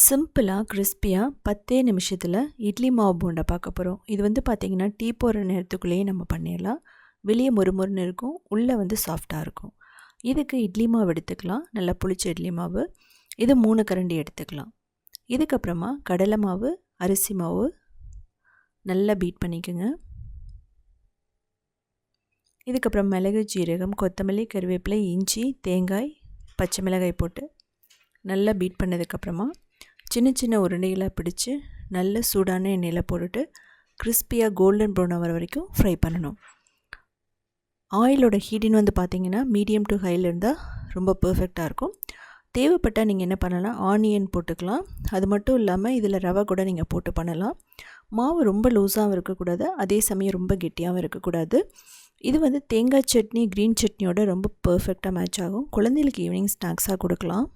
சிம்பிளாக கிறிஸ்பியாக 10 நிமிஷத்தில் இட்லி மாவு போண்டா பார்க்க போகிறோம். இது வந்து பார்த்திங்கன்னா டீ போடுற நேரத்துக்குள்ளேயே நம்ம பண்ணிடலாம். வெளியே மொறுமொறுன்னு இருக்கும், உள்ளே வந்து சாஃப்டாக இருக்கும். இதுக்கு இட்லி மாவு எடுத்துக்கலாம், நல்லா புளிச்ச இட்லி மாவு. இது 3 கரண்டி எடுத்துக்கலாம். இதுக்கப்புறமா கடலை மாவு, அரிசி மாவு நல்லா பீட் பண்ணிக்கோங்க. இதுக்கப்புறம் மிளகு, ஜீரகம், கொத்தமல்லி, கருவேப்பிலை, இஞ்சி, தேங்காய், பச்சை மிளகாய் போட்டு நல்லா பீட் பண்ணதுக்கப்புறமா சின்ன சின்ன உருண்டைகளாக பிடிச்சி நல்ல சூடான எண்ணெயில் போட்டுட்டு கிறிஸ்பியாக கோல்டன் ப்ரௌன் ஆகிற வரைக்கும் ஃப்ரை பண்ணணும். ஆயிலோட ஹீட்டின் வந்து பார்த்திங்கன்னா மீடியம் டு ஹையில் இருந்தால் ரொம்ப பர்ஃபெக்டாக இருக்கும். தேவைப்பட்டால் நீங்கள் என்ன பண்ணலாம், ஆனியன் போட்டுக்கலாம். அது மட்டும் இல்லாமல் இதில் ரவை கூட நீங்கள் போட்டு பண்ணலாம். மாவு ரொம்ப லூஸாகவும் இருக்கக்கூடாது, அதே சமயம் ரொம்ப கெட்டியாகவும் இருக்கக்கூடாது. இது வந்து தேங்காய் சட்னி, க்ரீன் சட்னியோட ரொம்ப பர்ஃபெக்டாக மேட்ச் ஆகும். குழந்தைகளுக்கு ஈவினிங் ஸ்நாக்ஸாக கொடுக்கலாம்.